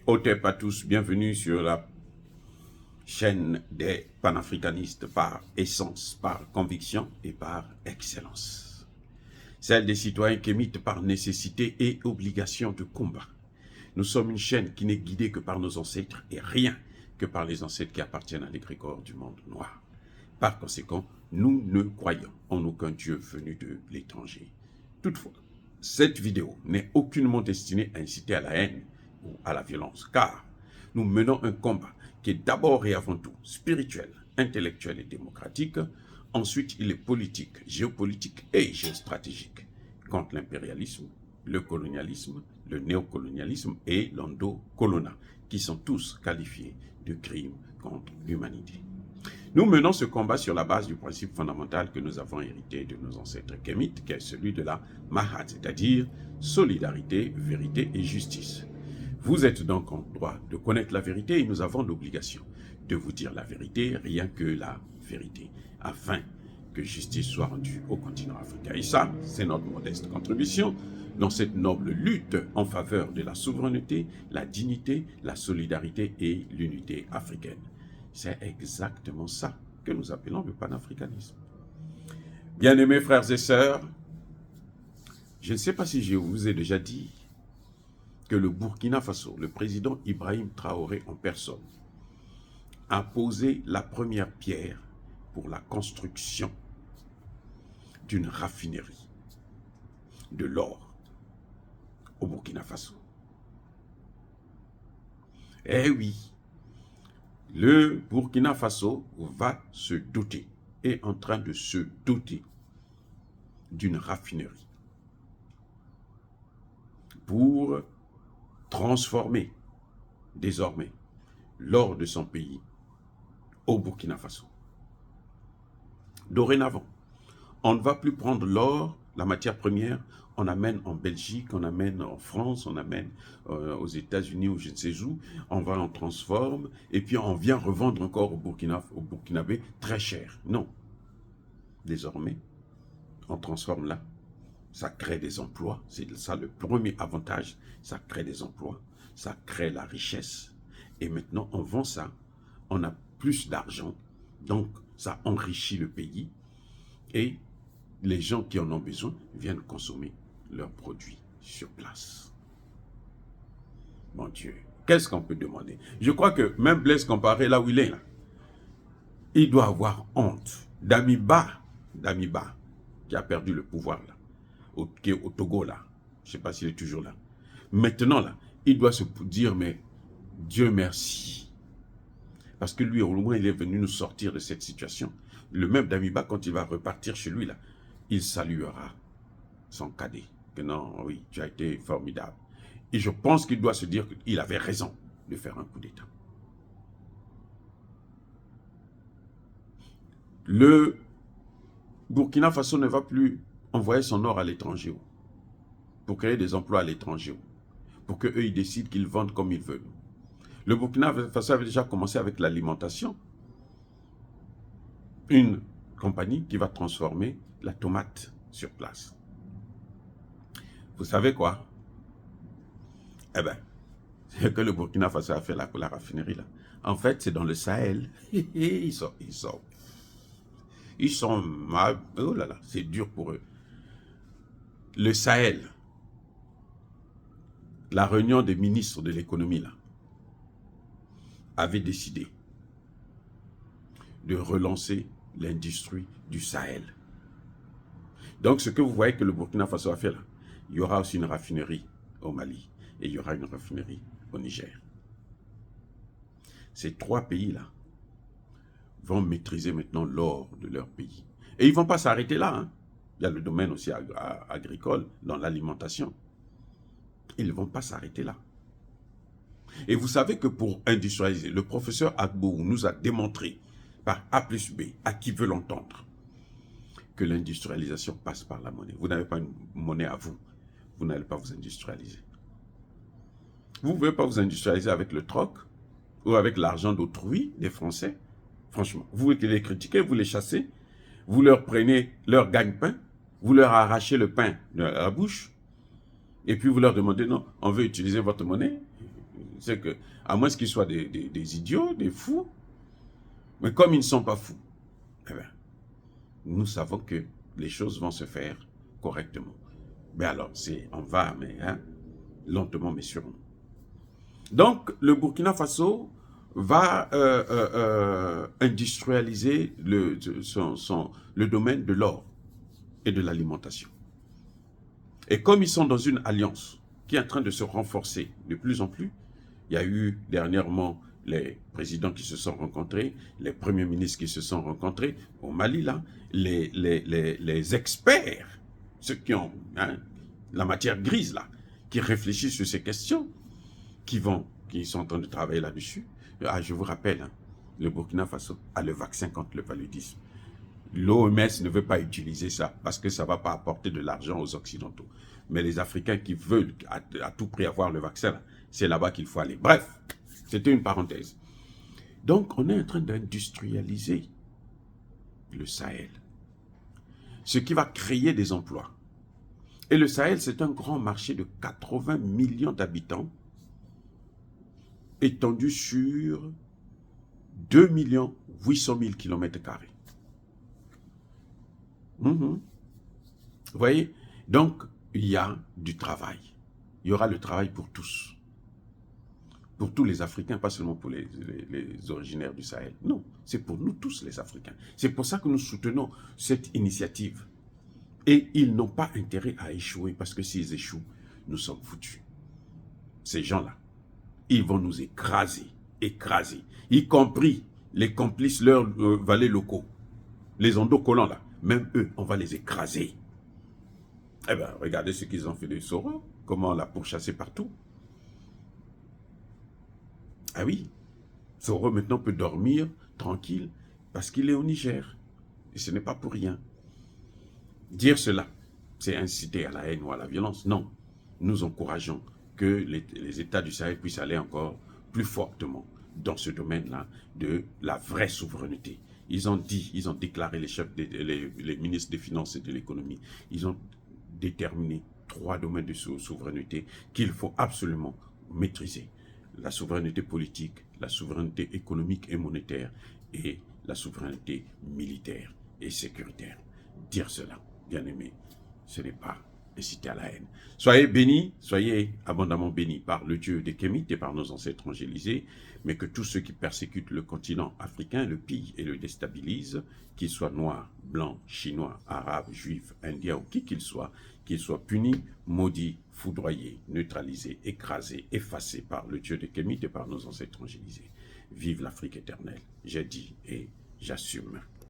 Otep à tous, bienvenue sur la chaîne des panafricanistes par essence, par conviction et par excellence. Celle des citoyens kémites par nécessité et obligation de combat. Nous sommes une chaîne qui n'est guidée que par nos ancêtres et rien que par les ancêtres qui appartiennent à l'égrégore du monde noir. Par conséquent, nous ne croyons en aucun Dieu venu de l'étranger. Toutefois, cette vidéo n'est aucunement destinée à inciter à la haine ou à la violence, car nous menons un combat qui est d'abord et avant tout spirituel, intellectuel et démocratique. Ensuite, il est politique, géopolitique et géostratégique contre l'impérialisme, le colonialisme, le néocolonialisme et l'endocolona, qui sont tous qualifiés de crimes contre l'humanité. Nous menons ce combat sur la base du principe fondamental que nous avons hérité de nos ancêtres kémites, qui est celui de la Mahat, c'est-à-dire solidarité, vérité et justice. Vous êtes donc en droit de connaître la vérité et nous avons l'obligation de vous dire la vérité, rien que la vérité, afin que justice soit rendue au continent africain. Et ça, c'est notre modeste contribution dans cette noble lutte en faveur de la souveraineté, la dignité, la solidarité et l'unité africaine. C'est exactement ça que nous appelons le panafricanisme. Bien-aimés frères et sœurs, je ne sais pas si je vous ai déjà dit que le Burkina Faso, le président Ibrahim Traoré en personne, a posé la première pierre pour la construction d'une raffinerie de l'or au Burkina Faso. Eh oui, le Burkina Faso va se doter, est en train de se doter d'une raffinerie pour transformer désormais l'or de son pays au Burkina Faso. Dorénavant, on ne va plus prendre l'or, la matière première, on amène en Belgique, on amène en France, on amène aux États-Unis ou je ne sais où, on va en transforme et puis on vient revendre encore au Burkinabé très cher. Non. Désormais, on transforme là, ça crée des emplois, c'est ça le premier avantage, ça crée des emplois, ça crée la richesse et maintenant on vend ça, on a plus d'argent, donc ça enrichit le pays et les gens qui en ont besoin viennent consommer leurs produits sur place. Mon Dieu, qu'est-ce qu'on peut demander? Je crois que même Blaise Compaoré, là où il est, là, il doit avoir honte. Damiba, qui a perdu le pouvoir, là, qui est au Togo, là, je ne sais pas s'il est toujours là. Maintenant, là, il doit se dire, mais Dieu merci. Parce que lui, au moins, il est venu nous sortir de cette situation. Le même Damiba, quand il va repartir chez lui, là, il saluera son cadet. Que non, oui, tu as été formidable. Et je pense qu'il doit se dire qu'il avait raison de faire un coup d'État. Le Burkina Faso ne va plus envoyer son or à l'étranger pour créer des emplois à l'étranger, pour qu'eux, ils décident qu'ils vendent comme ils veulent. Le Burkina Faso avait déjà commencé avec l'alimentation. Une compagnie qui va transformer la tomate sur place. Vous savez quoi? Eh bien, c'est que le Burkina Faso a fait la raffinerie là. En fait, c'est dans le Sahel. Ils sont mal. Oh là là, c'est dur pour eux. Le Sahel, la réunion des ministres de l'économie là, avait décidé de relancer l'industrie du Sahel. Donc, ce que vous voyez que le Burkina Faso a fait là, il y aura aussi une raffinerie au Mali et il y aura une raffinerie au Niger. Ces trois pays-là vont maîtriser maintenant l'or de leur pays. Et ils ne vont pas s'arrêter là. Hein. Il y a le domaine aussi agricole, dans l'alimentation. Ils ne vont pas s'arrêter là. Et vous savez que pour industrialiser, le professeur Agbo nous a démontré par A plus B, à qui veut l'entendre, que l'industrialisation passe par la monnaie. Vous n'avez pas une monnaie à vous, vous n'allez pas vous industrialiser. Vous ne pouvez pas vous industrialiser avec le troc ou avec l'argent d'autrui, des Français. Franchement, vous les critiquez, vous les chassez, vous leur prenez leur gagne-pain, vous leur arrachez le pain de la bouche, et puis vous leur demandez, non, on veut utiliser votre monnaie. C'est que, à moins qu'ils soient des idiots, des fous, mais comme ils ne sont pas fous, eh bien, nous savons que les choses vont se faire correctement. Mais alors, on va, mais lentement mais sûrement. Donc, le Burkina Faso va industrialiser le domaine de l'or et de l'alimentation. Et comme ils sont dans une alliance qui est en train de se renforcer de plus en plus, il y a eu dernièrement les présidents qui se sont rencontrés, les premiers ministres qui se sont rencontrés au Mali, là, les experts, ceux qui ont la matière grise, là, qui réfléchissent sur ces questions, qui sont en train de travailler là-dessus. Ah, je vous rappelle, le Burkina Faso a le vaccin contre le paludisme. L'OMS ne veut pas utiliser ça parce que ça ne va pas apporter de l'argent aux Occidentaux. Mais les Africains qui veulent à tout prix avoir le vaccin, c'est là-bas qu'il faut aller. Bref, c'était une parenthèse. Donc, on est en train d'industrialiser le Sahel, ce qui va créer des emplois. Et le Sahel, c'est un grand marché de 80 millions d'habitants, étendu sur 2 800 000 km². Vous voyez? Donc, il y a du travail. Il y aura le travail pour tous. Pour tous les Africains, pas seulement pour les originaires du Sahel. Non, c'est pour nous tous les Africains. C'est pour ça que nous soutenons cette initiative. Et ils n'ont pas intérêt à échouer, parce que s'ils échouent, nous sommes foutus. Ces gens-là, ils vont nous écraser, y compris les complices, leurs valets locaux, les endocollants là. Même eux, on va les écraser. Eh bien, regardez ce qu'ils ont fait de Soro, comment on l'a pourchassé partout. Ah oui, Soro maintenant peut dormir tranquille parce qu'il est au Niger. Et ce n'est pas pour rien. Dire cela, c'est inciter à la haine ou à la violence. Non, nous encourageons que les États du Sahel puissent aller encore plus fortement dans ce domaine-là de la vraie souveraineté. Ils ont déclaré les ministres des Finances et de l'économie, ils ont déterminé 3 domaines de souveraineté qu'il faut absolument maîtriser. La souveraineté politique, la souveraineté économique et monétaire et la souveraineté militaire et sécuritaire. Dire cela, bien aimé, ce n'est pas inciter à la haine. Soyez bénis, soyez abondamment bénis par le Dieu des Kémites et par nos ancêtres angélisés, mais que tous ceux qui persécutent le continent africain le pillent et le déstabilisent, qu'ils soient noirs, blancs, chinois, arabes, juifs, indiens ou qui qu'ils soient punis, maudits, foudroyés, neutralisés, écrasés, effacés par le Dieu des Kémites et par nos ancêtres angélisés. Vive l'Afrique éternelle, j'ai dit et j'assume.